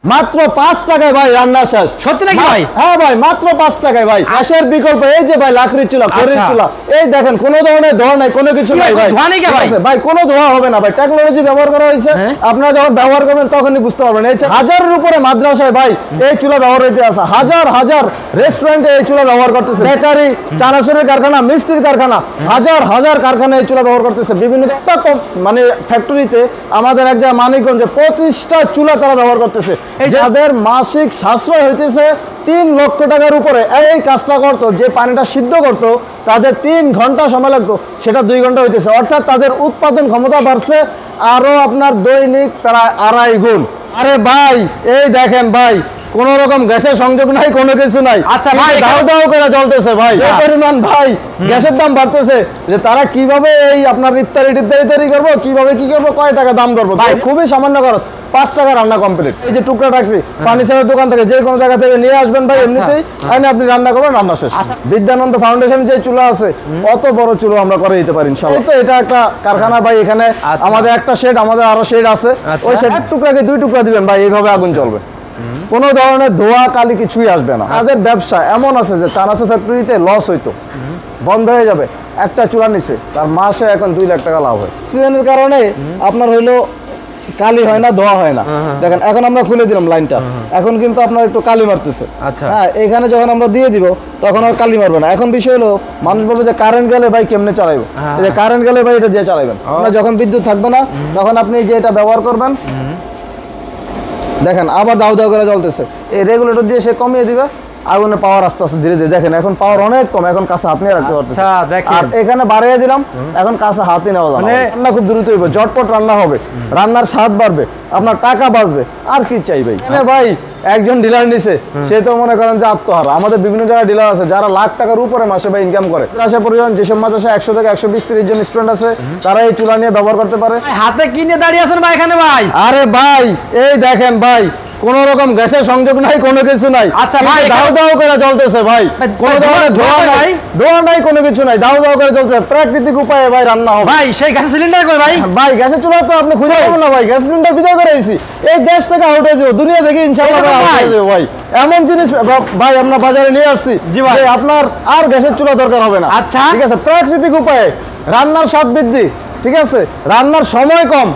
মাত্র 5 টাকায় ভাই রান্না শেষ। সত্যি নাকি ভাই? হ্যাঁ ভাই, মাত্র 5 টাকায় ভাই। গ্যাসের বিকল্প এই যে ভাই লাকড়ির চুলা, খড়ির চুলা। এই দেখেন কোনো ধরনের ধোঁয়া নাই, কোনো কিছু নাই ভাই। ধোঁয়া নেই ভাই? ভাই কোনো ধোঁয়া হবে না ভাই, টেকনোলজি ব্যবহার করা হয়েছে। আপনারা যখন ব্যবহার করবেন তখনই বুঝতে পারবেন। এই হাজারের উপরে মাদ্রাসায় ভাই এই চুলা ব্যবহার হইতে আছে, হাজার হাজার রেস্টুরেন্টে এই চুলা ব্যবহার করতেছে, বেকারি, চানাচুরের কারখানা, মিষ্টির কারখানা, হাজার হাজার কারখানা এই চুলা ব্যবহার করতেছে। বিভিন্ন মানে ফ্যাক্টরিতে আমাদের এক জায়গায় মানিকগঞ্জে 25টা চুলা তারা ব্যবহার করতেছে। যাদের মাসিক সাশ্রয় হইতেছে 3 লক্ষ টাকার উপরে। এই কাজটা করতো, যে পানিটা সিদ্ধ করতো তাদের 3 ঘন্টা সময় লাগতো, সেটা 2 ঘন্টা হইতেছে। অর্থাৎ তাদের উৎপাদন ক্ষমতা বাড়ছে আরো আপনার দৈনিক প্রায় 2.5 গুণ। আরে ভাই এই দেখেন ভাই, কোন রকম গ্যাসের সংযোগ নাই, কোনো কিছু নাই। আচ্ছা ভাই, দাও দাও করে জ্বলতেছে ভাই। যে পরিমাণ ভাই গ্যাসের দাম বাড়তেছে, যে তারা কিভাবে এই আপনার ইফতারি তৈরি করবো, কিভাবে কি করবো, কয় টাকা দাম ধরবো ভাই। খুবই সামান্য খরচ, 5 টাকা রান্না কমপ্লিট। এই যে টুকরা টাকরি ফার্নিচারের দোকান থেকে যে কোনো জায়গা থেকে নিয়ে আসবেন ভাই, এমনিতেই আইনে আপনি রান্না করবেন, রান্না শেষ। বিদ্যানন্দ ফাউন্ডেশন যে চুলা আছে, অত বড় চুলা আমরা করে দিতে পারি ইনশাআল্লাহ। তো এটা একটা কারখানা ভাই, এখানে আমাদের একটা শেড, আমাদের আরো শেড আছে। ওই শেড টুকরাকে 2 টুকরা দিবেন ভাই, এইভাবে আগুন জ্বলবে, কোনো ধরনের ধোঁয়া কালি কিছুই আসবে না। আমাদের ব্যবসা এমন আছে যে চানাচুর ফ্যাক্টরিতে লস হইতো, বন্ধ হয়ে যাবে। একটা চুলা নিছে, তার মাসে এখন 2 লাখ টাকা লাভ হয়। সিজনের কারণে আপনার হইলো কালি হয় না, ধোয়া হয় না। দেখেন এখন আমরা খুলে দিলাম লাইনটা, এখন কিন্তু আপনার একটু কালি মারতেছে। হ্যাঁ, এখানে যখন আমরা দিয়ে দিব তখন আর কালি মারবে না। এখন বিষয় হলো, মানুষ বলবে যে কারেন্ট গেলে ভাই কেমনে চালাইবো, এই যে কারেন্ট গেলে ভাই এটা দিয়ে চালাইবেন। যখন বিদ্যুৎ থাকবে না তখন আপনি যে এটা ব্যবহার করবেন, দেখেন আবার দাউ দাউ করে জ্বলতেছে। এই রেগুলেটর দিয়ে সে কমিয়ে দিবে, আগুনের পাওয়ার আস্তে আস্তে ধীরে ধীরে। দেখেন এখন পাওয়ার অনেক কম, এখন কাছে হাত নিয়ে রাখতে পারতেছে। আর এখানে বাড়িয়ে দিলাম, এখন কাছে হাতই নেওয়া যাবে। রান্না খুব দ্রুত হইবে, ঝটপট রান্না হবে, রান্নার স্বাদ বাড়বে, আপনার টাকা বাঁচবে, আর কি চাই ভাই। ভাই একজন ডিলার নিছে, সে তো মনে করেন যে আত্মহারা। আমাদের বিভিন্ন জায়গায় ডিলার আছে যারা লাখ টাকার উপরে মাসে ভাই ইনকাম করে। আশা পরিমাণ যেসব মাদ্রাসা 100 থেকে 120-30 জন স্টুডেন্ট আছে, তারা এই চুলা নিয়ে ব্যবহার করতে পারে। হাতে কিনে দাঁড়িয়ে আছেন ভাই এখানে ভাই? আরে ভাই এই দেখেন ভাই, কোন রকম গ্যাসের সংযোগ নাই, কোনো কিছু নাই। আচ্ছা ভাই, দাও দাও করে জ্বলতেছে ভাই, কোনো ধরনের ধোঁয়া নাই, ধোঁয়া নাই, কোনো কিছু নাই, দাও দাও করে জ্বলতেছে। প্রাকৃতিক উপায়ে ভাই রান্না হবে ভাই। সেই গ্যাসের সিলিন্ডার কই ভাই? ভাই গ্যাসের চুলা তো আপনি খুঁজে পাবেন না ভাই, গ্যাস সিলিন্ডার বিদায় করে আইছি। এই দেশ থেকে আউট হয়ে যাবো, দুনিয়া থেকে ইনশাআল্লাহ আউট হয়ে যাবো ভাই। এমন জিনিস ভাই আমরা বাজারে নিয়ে আসছি যে আপনার আর গ্যাসের চুলা দরকার হবে না। আচ্ছা ঠিক আছে, প্রাকৃতিক উপায়ে রান্নার স্বাদ বৃদ্ধি, ঠিক আছে, রান্নার সময় কম,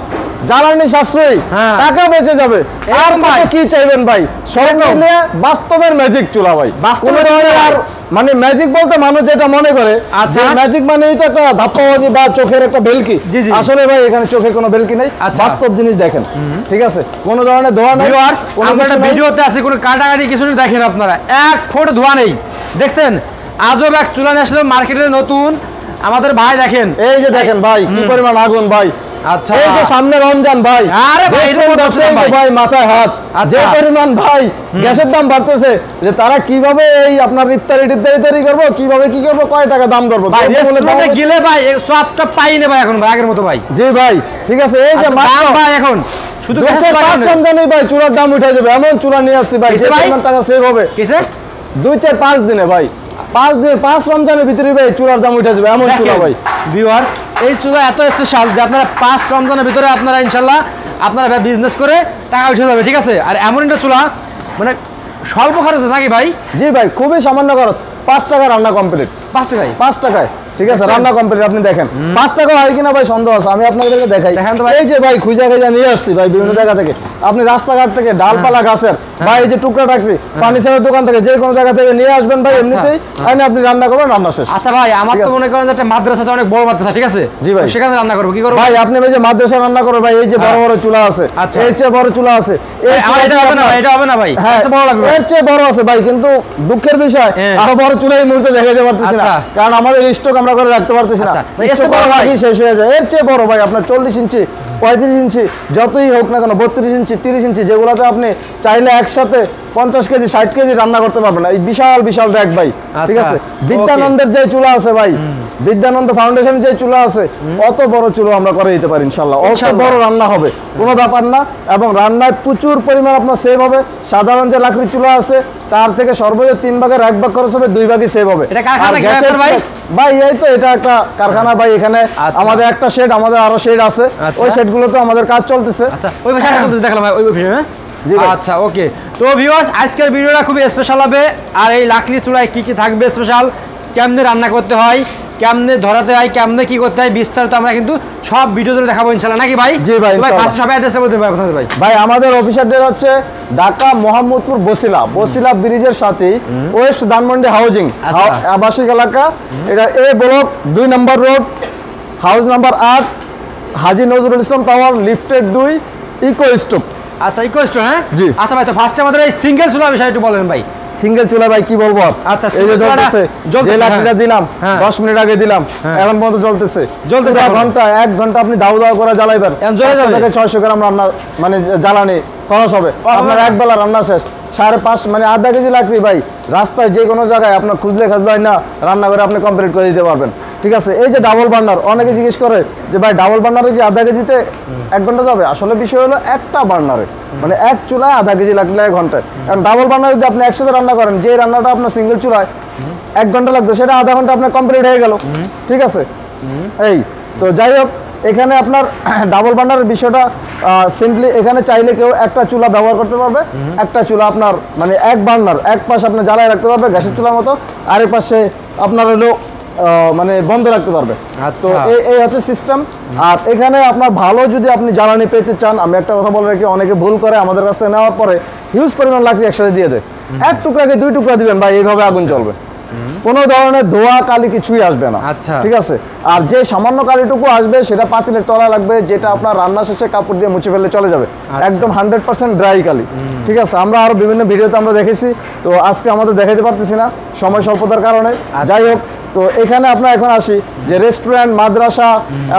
জ্বালানি সাশ্রয়ী, টাকা বেঁচে যাবে। আর কি চাইবেন ভাই? সব মিলিয়ে বাস্তবের ম্যাজিক চুলা ভাই। কোনো ধরনের আর মানে ম্যাজিক বলতে মানুষ যেটা মনে করে যে ম্যাজিক মানে এই তো একটা ধাপ্পাবাজি বা চোখের একটা বেলকি, আসলে ভাই এখানে চোখে কোনো বেলকি নেই, বাস্তব জিনিস দেখেন। ঠিক আছে, কোনো ধরনের ধোঁয়া নেই। আমরা ভিডিওতে আছে, কোনো কাটাকাটি কিছু দেখেন আপনারা, 1 ফোঁটা ধোঁয়া নেই। দেখছেন আজব এক চুলা নিয়ে আসলে মার্কেটে নতুন। আমাদের ভাই দেখেন, এই যে দেখেন ভাই কি পরিমাণ আগুন ভাই। আচ্ছা এই যে সামনে রমজান ভাই, আরে ভাই ভাই মাথায় হাত, যে পরিমাণ ভাই গ্যাসের দাম বাড়তেছে, যে তারা কিভাবে এই আপনার ইফতারি তৈরি করবো, কিভাবে কি করবো, কয় টাকা দাম ধরবো ভাই। গেলে ভাই সবটা পাই না ভাই এখন ভাই, আগের মতো ভাই। জি ভাই, ঠিক আছে, এই যে ভাই এখন শুধু 5 রমজানেই ভাই চুলার দাম উঠে যাবে, এমন চুলা নিয়ে আসছি ভাই, যে পরিমাণ টাকা সেভ হবে। কিসে 2-4-5 দিনে ভাই, 5 রমজানের ভিতরে ভাই চুলার দাম উঠে যাবে, এমন চুলা ভাই। ভিউয়ার্স, এই চুলা এত স্পেশাল যে আপনারা 5 রমজানের ভিতরে আপনারা ইনশাল্লাহ আপনারা বিজনেস করে টাকা উঠে যাবে। ঠিক আছে, আর এমন একটা চুলা মানে স্বল্প খরচে নাকি ভাই? জি ভাই, খুবই সামান্য খরচ, 5 টাকা রান্না কমপ্লিট। 5 টাকায়? 5 টাকায়, ঠিক আছে, রান্না কমপ্লিট। আপনি দেখেন 5 টাকা হয় কিনা ভাই সন্দেহ আছে, আমি আপনাদেরকে দেখাই। এই যে ভাই খুঁজা নিয়ে আসছি ভাই বিভিন্ন জায়গা থেকে, আপনি রাস্তাঘাট থেকে ডালপালা গাছের ভাই, এই যে টুকরা টাকরি ফার্নিচারের দোকান থেকে যে কোনো জায়গা থেকে নিয়ে আসবেন ভাই, এমনিতেই আইনে আপনি রান্না করবেন, রান্না শেষ। আচ্ছা ভাই, আমার তো মনে করেন একটা মাদ্রাসা আছে, অনেক বড় মাদ্রাসা, ঠিক আছে, জি ভাই, সেখানে রান্না করব, কি করব ভাই? আপনি ভাই যে মাদ্রাসা রান্না করবেন ভাই, এই যে বড় বড় চুলা আছে, এর চেয়ে বড় চুলা আছে, এটা হবে না, এটা হবে না ভাই, এত বড় লাগবে, এর চেয়ে বড় আছে ভাই। কিন্তু দুঃখের বিষয় আরো বড় চুলা এই মুহূর্তে দেখাতে পারতেছি না, কারণ আমাদের স্টক আমরা করে রাখতে পারতেছি না, শেষ হয়ে যায়। এর চেয়ে বড় ভাই আপনার 40 ইঞ্চি, 35 ইঞ্চি, যতই হোক না কেন, 32 ইঞ্চি, 30 ইঞ্চি, যেগুলোতে আপনি চাইলে একসাথে 50 কেজি 60 কেজি রান্না করতে পারবেন না। এই বিশাল বিশাল র‍্যাক ভাই, ঠিক আছে। বিদ্যানন্দের যে চুলা আছে ভাই, বিদ্যানন্দ ফাউন্ডেশন যে চুলা আছে, অত বড় চুলা আমরা করে দিতে পারি ইনশাআল্লাহ। অত বড় রান্না হবে, কোনো ব্যাপার না, এবং রান্নায় প্রচুর পরিমাণ আপনার সেভ হবে। সাধারণ যে লাকড়ির চুলা আছে তার থেকে সর্বোচ্চ 3 ভাগের 1 ভাগ খরচ হবে, 2 ভাগই সেভ হবে। ভাই এই তো এটা একটা কারখানা ভাই, এখানে আমাদের একটা শেড, আমাদের আরো শেড আছে, ওই শেডগুলোতে আমাদের কাজ চলতেছে। ওই ভাষা দেখলাম ভাই, ওই জি ভাই। আচ্ছা ওকে। তো ভিউয়ার্স আজকের ভিডিওটা খুবই স্পেশাল হবে, আর এই লাকড়ি চুলায় কি কি থাকবে স্পেশাল, কেমনে রান্না করতে হয়, কেমনে ধরাতে হয়, কেমনে কি করতে হয়, বিস্তারিত আমরা কিন্তু সব ভিডিও ধরে দেখাবো ইনশাআল্লাহ, নাকি ভাই? জি ভাই, ইনশাআল্লাহ। ফার্স্ট সবাই অ্যাড্রেসটা বলতে পারবেন ভাই? ভাই আমাদের অফিসের ডেট হচ্ছে ঢাকা মোহাম্মদপুর বসিলা ব্রিজের সাথে ওয়েস্ট ধানমন্ডি হাউজিং আবাসিক এলাকা, এটা এ ব্লক 2 নম্বর রোড, হাউস নাম্বার 8, হাজী Nazrul Islam tower, lifted 2, eco stop. আচ্ছা ইকোয়েস্ট, হ্যাঁ জি। আচ্ছা ভাই, তো ফার্স্টে আমাদের এই সিঙ্গেল চুলা বিষয়ে একটু বলেন ভাই। সিঙ্গেল চুলা ভাই কি বলবো, আচ্ছা, এই যে চুলাটা জ্বলতেছে, জ্বলতেছে, যে লাকড়িটা হ্যাঁ। দিলাম হ্যাঁ। 10 মিনিট আগে দিলাম, এখন পর্যন্ত জ্বলতেছে এখন। ঘন্টা 1 ঘন্টা আপনি দাও দাও করে জ্বালাইবেন, এখন জ্বলে যাবে। 600 গ্রাম রান্না মানে জ্বালানি খরচ হবে আপনার এক বেলা রান্না শেষ। 5.5 মানে আধা কেজি লাকড়ি ভাই রাস্তায় যে কোনো জায়গায় আপনার খুঁজলে হয় না, রান্না করে আপনি কমপ্লিট করে দিতে পারবেন। ঠিক আছে, এই যে ডাবল বার্নার, অনেকে জিজ্ঞেস করে যে ভাই ডাবল বার্নারে কি আধা কেজিতে 1 ঘন্টা যাবে? আসলে বিষয় হলো একটা বার্নারে মানে এক চুলায় আধা কেজি লাকড়ি লাগে ঘন্টায়। কারণ ডাবল বার্নার যদি আপনি একসাথে রান্না করেন, যে রান্নাটা আপনার সিঙ্গেল চুলায় 1 ঘন্টা লাগতো সেটা আধা ঘন্টা আপনার কমপ্লিট হয়ে গেল। ঠিক আছে, এই তো যাই হোক, এখানে আপনার ডাবল বার্নারের বিষয়টা সিম্পলি, এখানে চাইলে কেউ একটা চুলা ব্যবহার করতে পারবে, একটা চুলা আপনার মানে এক বার্নার, এক পাশ আপনি জ্বালায় রাখতে পারবে গ্যাসের চুলার মতো, আরেক পাশে আপনার হলো মানে বন্ধ রাখতে পারবে। তো এই হচ্ছে সিস্টেম। আর এখানে আপনার ভালো যদি আপনি জ্বালানি পেতে চান, আমি একটা কথা বলে রাখি, অনেকে ভুল করে আমাদের কাছ থেকে নেওয়ার পরে হিউজ পরিমাণ লাকড়ি একসাথে দিয়ে দেয়, 1 টুকরাকে 2 টুকরা দিবেন ভাই, এইভাবে আগুন জ্বলবে, কোনো ধরনের ধোয়া কালি কিছুই আসবে না। আচ্ছা, ঠিক আছে। আর যে সামান্য কালিটুকু আসবে সেটা পাতিলের তলা লাগবে, যেটা আপনার রান্না শেষে কাপড় দিয়ে মুছে ফেললে চলে যাবে, একদম 100% ড্রাই কালি। ঠিক আছে, আমরা আরো বিভিন্ন ভিডিওতে আমরা দেখেছি, তো আজকে আমাদের দেখাতে পারতেছি না সময় স্বল্পতার কারণে। যাই হোক, তো এখানে আপনার এখন আসি যে রেস্টুরেন্ট, মাদ্রাসা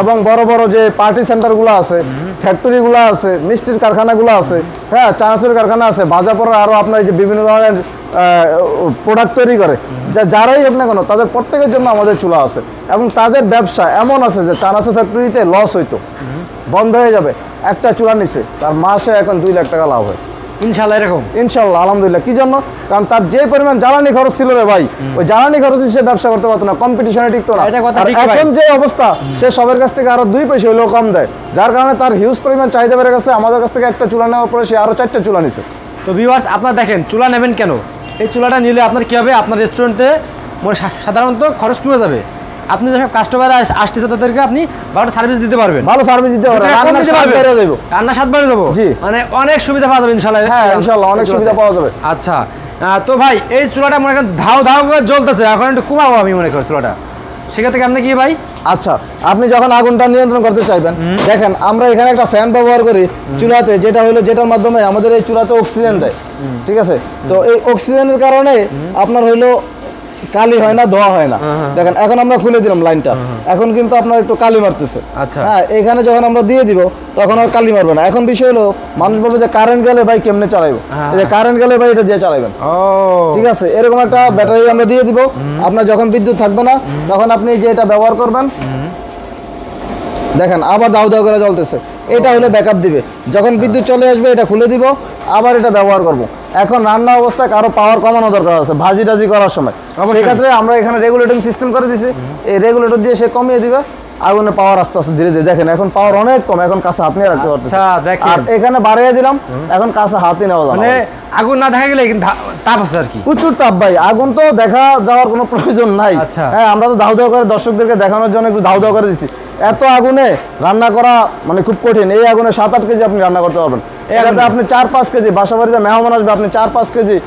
এবং বড় বড় যে পার্টি সেন্টারগুলো আছে, ফ্যাক্টরিগুলো আছে, মিষ্টির কারখানাগুলো আছে, হ্যাঁ চানাচুরের কারখানা আছে, ভাজা পোড়া আরও আপনার এই যে বিভিন্ন ধরনের প্রোডাক্ট তৈরি করে, যারাই হোক না কেন তাদের প্রত্যেকের জন্য আমাদের চুলা আছে। এবং তাদের ব্যবসা এমন আছে যে চানাচুর ফ্যাক্টরিতে লস হইতো, বন্ধ হয়ে যাবে, একটা চুলা নিছে তার মাসে এখন 2 লাখ টাকা লাভ হয় ইনশাআল্লাহ। এরকম ইনশাআল্লাহ, আলহামদুলিল্লাহ। কি জন্য? কারণ তার যে পরিমাণ জ্বালানি খরচ ছিল রে ভাই, ওই জ্বালানি খরচ সে ব্যবসা করতে পারতো না, কম্পিটিশনে টিকতো না। আর এখন যে অবস্থা, সে সবার কাছ থেকে আরো 2 পয়সা হলেও কম দেয়, যার কারণে তার হিউজ পরিমাণ চাহিদা বেড়ে গেছে। আমাদের কাছ থেকে একটা চুলা নেওয়ার পরে সে আরো 4টা চুলা নিছে। তো ভিউয়ার্স আপনারা দেখেন, চুলা নেবেন কেন? এই চুলাটা নিলে আপনার কি হবে, আপনার রেস্টুরেন্টে মানে সাধারণত খরচ কমে যাবে। আপনি যেসব কাস্টমার আসতেছে তাদেরকে আপনি ভালো সার্ভিস দিতে পারবেন, ভালো সার্ভিস দিতে পারবেন, রান্নার স্বাদ বেড়ে যাবে, রান্নার স্বাদ বেড়ে যাবে। জি, মানে অনেক সুবিধা পাওয়া যাবে ইনশাআল্লাহ। হ্যাঁ ইনশাআল্লাহ অনেক সুবিধা পাওয়া যাবে। আচ্ছা, তো ভাই এই চুলাটা মনে করেন ধাও ধাও করে জ্বলতেছে, এখন একটু কমাবো আমি মনে করি চুলাটা, সেক্ষেত্রে কেমন কি ভাই? আচ্ছা, আপনি যখন আগুনটা নিয়ন্ত্রণ করতে চাইবেন, দেখেন আমরা এখানে একটা ফ্যান ব্যবহার করি চুলাতে, যেটার মাধ্যমে আমাদের এই চুলাতে অক্সিজেন দেয়। ঠিক আছে, তো এই অক্সিজেনের কারণে আপনার হইলো কালি হয় না, ধোয়া হয় না। দেখেন এখন আমরা খুলে দিলাম লাইনটা, এখন কিন্তু আপনার একটু কালি মারতেছে। আচ্ছা, হ্যাঁ, এখানে যখন আমরা দিয়ে দিব তখন আর কালি মারবে না। এখন বিষয় হলো মানুষ বলবে যে কারেন্ট গেলে ভাই কেমনে চালাইবো, এই যে কারেন্ট গেলে ভাই এটা দিয়ে চালাবেন। ঠিক আছে, এরকম একটা ব্যাটারি আমরা দিয়ে দিব, আপনার যখন বিদ্যুৎ থাকবে না তখন আপনি যে এটা ব্যবহার করবেন, দেখেন আবার দাউ দাউ করে জ্বলতেছে, এটা হলে ব্যাকআপ দিবে। যখন বিদ্যুৎ চলে আসবে এটা খুলে দিব, আবার এটা ব্যবহার করব। এখন রান্না অবস্থায় কারো পাওয়ার কমানো দরকার আছে ভাজি টাজি করার সময়, সেক্ষেত্রে আমরা এখানে রেগুলেটরিং সিস্টেম করে দিছি, এই রেগুলেটর দিয়ে সে কমিয়ে দিবে, আগুনের পাওয়ার আস্তে আস্তে ধীরে ধীরে। দেখেন এখন পাওয়ার অনেক কম, এখন কাছে হাত নিয়ে রাখতে পারতেছে। আর এখানে বাড়িয়ে দিলাম, এখন কাছে হাতই নেওয়া যাবে, মানে আগুন না দেখা গেলে তাপ আছে আর কি, প্রচুর তাপ ভাই। আগুন তো দেখা যাওয়ার কোনো প্রয়োজন নাই। হ্যাঁ, আমরা তো দাউ দাউ করে দর্শকদেরকে দেখানোর জন্য একটু দাউ দাউ করে দিচ্ছি। এত আগুনে রান্না করা মানে খুব কঠিন। এই আগুনে 7-8 কেজি আপনি রান্না করতে পারবেন। এটাতে আপনি 4-5 কেজি, বাসা বাড়িতে মেহমান আসবে, আপনি 4-5 কেজি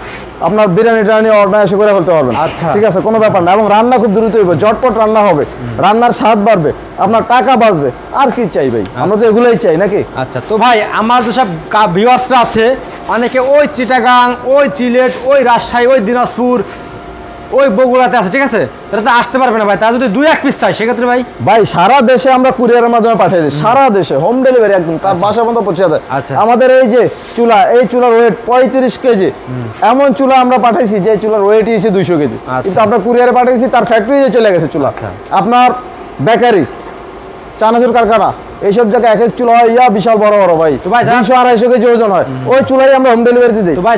আপনার বিরিয়ানি টিরিয়ানি অর্ডার করে ফেলতে পারবেন। ঠিক আছে, কোনো ব্যাপার না। এবং রান্না খুব দ্রুত হইবে, ঝটপট রান্না হবে, রান্নার স্বাদ বাড়বে, আপনার টাকা বাঁচবে। আর কি চাই ভাই, আমরা তো এগুলোই চাই নাকি? আচ্ছা, তো ভাই আমার যেসব ভিউয়ার্সরা আছে, অনেকে ওই চিটাগাং, ওই সিলেট, ওই রাজশাহী, ওই দিনাজপুর, ওই বগুড়াতে আছে, ঠিক আছে, তারা তো আসতে পারবে না ভাই। তারা যদি 2-1 পিস চাই সেক্ষেত্রে ভাই সারা দেশে আমরা কুরিয়ারের মাধ্যমে পাঠিয়ে দিই, সারা দেশে হোম ডেলিভারি একদম তার বাসা পর্যন্ত পৌঁছে দেয়। আমাদের এই যে চুলা, এই চুলার ওয়েট 35 কেজি। এমন চুলা আমরা পাঠাইছি যে চুলার ওয়েটই এসে 200 কেজি, কিন্তু আমরা কুরিয়ারে পাঠিয়েছি, তার ফ্যাক্টরি চলে গেছে চুলা। আপনার বেকারি চানাচুর কারখানা, এইসব জায়গায় এক এক চুলা হয় বিশাল বড় বড় ভাই, তো ভাই 200-250 কেজি ওজন হয়, ওই চুলাই আমরা হোম ডেলিভারি দিই। তো ভাই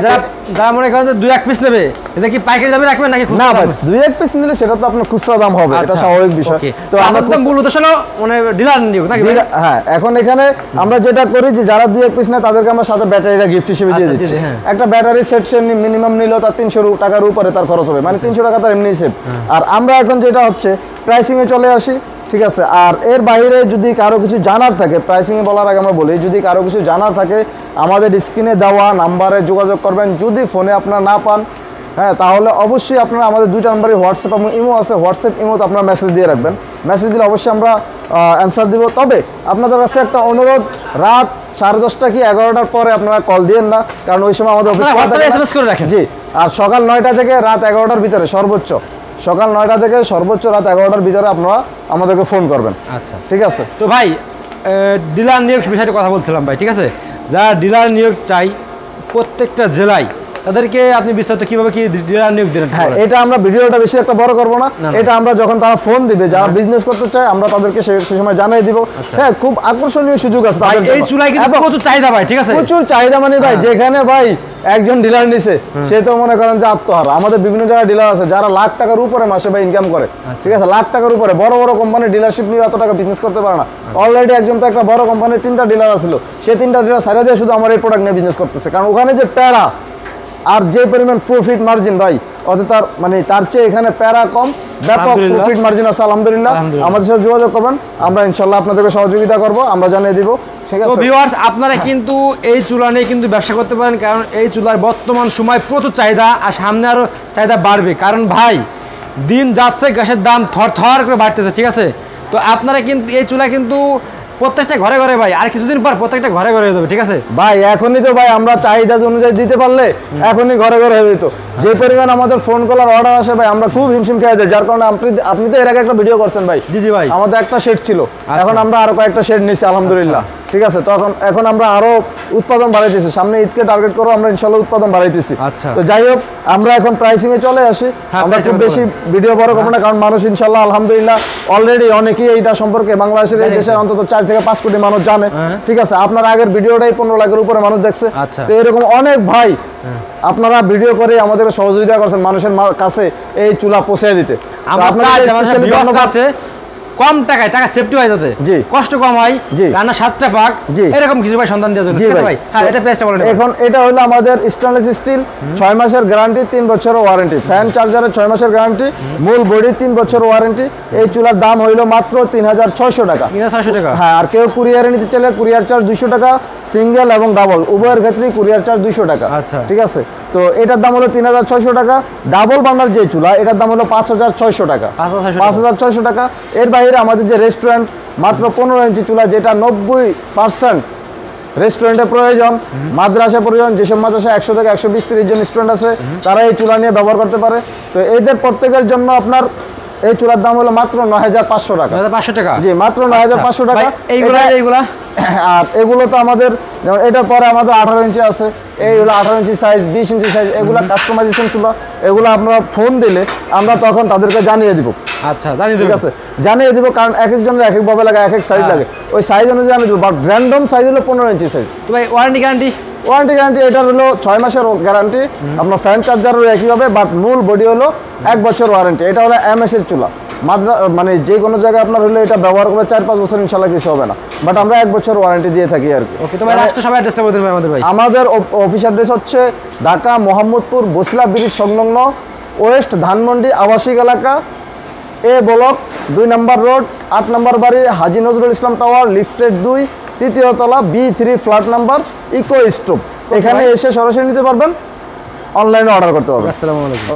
যারা মনে করেন যে 2-1 পিস নেবে, এটা কি পাইকারি দামে রাখবেন নাকি না খুচরা ভাই, দামে? 2-1 পিস নিলে সেটা তো আপনার খুচরা দাম হবে, এটা স্বাভাবিক বিষয়। তো আমরা মূল উদ্দেশ্য হলো মানে ডিলার নিয়োগ নাকি ভাই? হ্যাঁ, এখন এখানে আমরা যেটা করি যে যারা 2-1 পিস নেয় তাদেরকে আমরা সাথে ব্যাটারিটা গিফট হিসেবে দিয়ে দিচ্ছি। একটা ব্যাটারি সেট সে মিনিমাম নিলেও তার 300 টাকার উপরে তার খরচ হবে, মানে 300 টাকা তার এমনি সেভ। আর আমরা এখন যেটা হচ্ছে প্রাইসিংয়ে চলে আসি, ঠিক আছে। আর এর বাইরে যদি কারো কিছু জানার থাকে, প্রাইসিংয়ে বলার আগে আমরা বলি, যদি কারো কিছু জানার থাকে আমাদের স্ক্রিনে দেওয়া নাম্বারে যোগাযোগ করবেন। যদি ফোনে আপনারা না পান, হ্যাঁ, তাহলে অবশ্যই আপনারা আমাদের 2টা নাম্বারে হোয়াটসঅ্যাপ এবং ইমো আছে, হোয়াটসঅ্যাপ ইমোতে আপনারা মেসেজ দিয়ে রাখবেন। মেসেজ দিলে অবশ্যই আমরা অ্যান্সার দিব। তবে আপনাদের কাছে একটা অনুরোধ, রাত 10:30 কি 11টার পরে আপনারা কল দিয়েন না, কারণ ওই সময় আমাদের অফিস এসএমএস করে রাখেন। জি, আর সকাল 9টা থেকে রাত 11টার ভিতরে সর্বোচ্চ, সকাল 9টা থেকে সর্বোচ্চ রাত 11টার ভিতরে আপনারা আমাদেরকে ফোন করবেন। আচ্ছা, ঠিক আছে। তো ভাই ডিলার নিয়োগ বিষয়টা কথা বলছিলাম ভাই, ঠিক আছে। যারা ডিলার নিয়োগ চাই প্রত্যেকটা জেলায়, তাদেরকে আপনি বিস্তারিত কিভাবে কি ডিলার নিয়োগ দিলেন? হ্যাঁ, এটা আমরা ভিডিওটা বেশি একটা বড় করব না, এটা আমরা যখন তারা ফোন দিবে, যারা বিজনেস করতে চায় আমরা তাদেরকে সেই সময় জানিয়ে দিব। হ্যাঁ, খুব আকর্ষণীয় সুযোগ আছে তাদের জন্য। এই চুলায় কিন্তু প্রচুর চাহিদা ভাই, ঠিক আছে, প্রচুর চাহিদা। মানে ভাই যেখানে ভাই একজন ডিলার নিছে, সে তো মনে করেন যে আত্মহারা। আমাদের বিভিন্ন জায়গায় ডিলার আছে যারা লাখ টাকার উপরে মাসে ভাই ইনকাম করে, ঠিক আছে, লাখ টাকার উপরে। বড় বড় কোম্পানি ডিলারশিপ নিয়ে এত টাকা বিজনেস করতে পারে না। অলরেডি একজন তো একটা বড় কোম্পানির 3টা ডিলার আছিল, সে 3টা ডিলার সারা দিয়ে শুধু আমার এই প্রোডাক্ট নিয়ে বিজনেস করতেছে। কারণ ওখানে যে প্যারা আর যে পরিমাণ প্রফিট মার্জিন ভাই, অত তার মানে তার চেয়ে এখানে প্যারা কম, ব্যাপক প্রফিট মার্জিন আছে। আলহামদুলিল্লাহ, আমাদের সাথে যোগাযোগ করবেন, আমরা ইনশাআল্লাহ আপনাদেরকে সহযোগিতা করব, আমরা জানিয়ে দিব। ঠিক আছে, তো ভিউয়ার্স, আপনারা কিন্তু এই চুলা নিয়ে কিন্তু ব্যবসা করতে পারেন, কারণ এই চুলার বর্তমান সময় প্রচুর চাহিদা, আর সামনে আরো চাহিদা বাড়বে। কারণ ভাই দিন যাচ্ছে গ্যাসের দাম থর করে বাড়তেছে, ঠিক আছে। তো আপনারা কিন্তু এই চুলা কিন্তু প্রত্যেকটা ঘরে ঘরে ভাই, আর কিছুদিন পর প্রত্যেকটা ঘরে ঘরে হয়ে যাবে, ঠিক আছে ভাই। এখনই তো ভাই আমরা চাহিদা অনুযায়ী দিতে পারলে এখনই ঘরে ঘরে হয়ে যেত। যে পরিমাণ আমাদের ফোন কলার অর্ডার আসে ভাই, আমরা খুব হিমশিম খেয়ে যাই। যার কারণে আপনি তো এর আগে একটা ভিডিও করছেন ভাই। জি জি ভাই, আমাদের একটা শেড ছিল, এখন আমরা আরো কয়েকটা শেড নিছি আলহামদুলিল্লাহ, ঠিক আছে। তখন এখন আমরা আরো উৎপাদন বাড়াইতেছি, সামনে ঈদকে টার্গেট করো আমরা ইনশাআল্লাহ উৎপাদন বাড়াইতেছি। তো যাই হোক, আমরা এখন প্রাইসিং এ চলে আসি। আমরা খুব বেশি ভিডিও বড় করব না, কারণ মানুষ ইনশাআল্লাহ আলহামদুলিল্লাহ অলরেডি অনেকেই এইটা সম্পর্কে বাংলাদেশের এই দেশের অন্তত 4 থেকে 5 কোটি মানুষ জানে, ঠিক আছে। আপনার আগের ভিডিওটাই 15 লাখের উপরে মানুষ দেখছে। তো এরকম অনেক ভাই আপনারা ভিডিও করে আমাদের সহযোগিতা করছেন মানুষের কাছে এই চুলা পৌঁছে দিতে। কম টাকায় টাকা সেফটি হয়ে যাবে, কষ্ট কম হয়, রান্না 7টা পাক, এরকম কিছু ভাই সন্ধান দেওয়ার জন্য ভাই। হ্যাঁ, এটা প্রাইসটা বলেন। এখন এটা হলো আমাদের স্টেনলেস স্টিল, 6 মাসের গ্যারান্টি, 3 বছরের ওয়ারেন্টি। ফ্যান চার্জারের 6 মাসের গ্যারান্টি, মূল বডির 3 বছরের ওয়ারেন্টি। এই চুলার দাম হইলো মাত্র 3600 টাকা। 3600 টাকা। হ্যাঁ, আর কেউ কুরিয়ারে নিতে চাইলে কুরিয়ার চার্জ 200 টাকা, সিঙ্গেল এবং ডাবল উভয়ের ক্ষেত্রে কুরিয়ার চার্জ 200 টাকা। আচ্ছা, ঠিক আছে। তো এটার দাম হলো 3600 টাকা। ডাবল বার্নার যে চুলা, এটার দাম হলো 5600 টাকা। 5600 টাকা। এর বাইরে আমাদের যে রেস্টুরেন্ট মাত্র 15 ইঞ্চি চুলা, যেটা 90% রেস্টুরেন্টে প্রয়োজন, মাদ্রাসা প্রয়োজন, যেসব মাদ্রাসা 100 থেকে 120-30 জন স্টুডেন্ট আছে তারা এই চুলা নিয়ে ব্যবহার করতে পারে। তো এদের প্রত্যেকের জন্য আপনার এই চুলার দাম হলো মাত্র 9500 টাকা। 9500 টাকা, জি, মাত্র 9500 টাকা। এইগুলা আর এগুলো তো আমাদের, যেমন এটার পরে আমাদের 18 ইঞ্চি আছে, এই হলো 18 ইঞ্চি সাইজ, 20 ইঞ্চি সাইজ, এগুলো কাস্টমাইজেশন চুলা। এগুলো আপনারা ফোন দিলে আমরা তখন তাদেরকে জানিয়ে দিব। আচ্ছা, জানিয়ে দিব, ঠিক আছে, জানিয়ে দিব, কারণ এক একজনের এক এক ভাবে লাগে, এক এক সাইজ লাগে, ওই সাইজ অনুযায়ী জানিয়ে দিব। বাট র্যান্ডম সাইজ হলো 15 ইঞ্চি সাইজ। ভাই ওয়ারেন্টি গ্যারান্টি এটা হলো 6 মাসের গ্যারান্টি। আপনার ফ্যান চার্জারও একইভাবে, বাট মূল বডি হলো 1 বছর ওয়ারেন্টি। এটা হলো MS এর চুলা। মানে যে কোনো জায়গায় আপনার হলে এটা ব্যবহার করে 4-5 বছর ইনশাআল্লাহ কিছু হবে না, বাট আমরা 1 বছর ওয়ারেন্টি দিয়ে থাকি আর কি। ওকে, তো ভাই লাস্টে সবাই অ্যাড্রেসটা বলে দিবেন আমাদের ভাই। আমাদের অফিস অ্যাড্রেস হচ্ছে ঢাকা মোহাম্মদপুর বসিলা ব্রিজ সংলগ্ন ওয়েস্ট ধানমন্ডি আবাসিক এলাকা, এ ব্লক, 2 নম্বর রোড, 8 নম্বর বাড়ি, হাজী নজরুল ইসলাম টাওয়ার, লিফটেড 2, 3য় তলা, B3 flat number, eco stove. এখানে এসে সরাসরি নিতে পারবেন, অনলাইনে অর্ডার করতে পারবেন। আসসালামু আলাইকুম।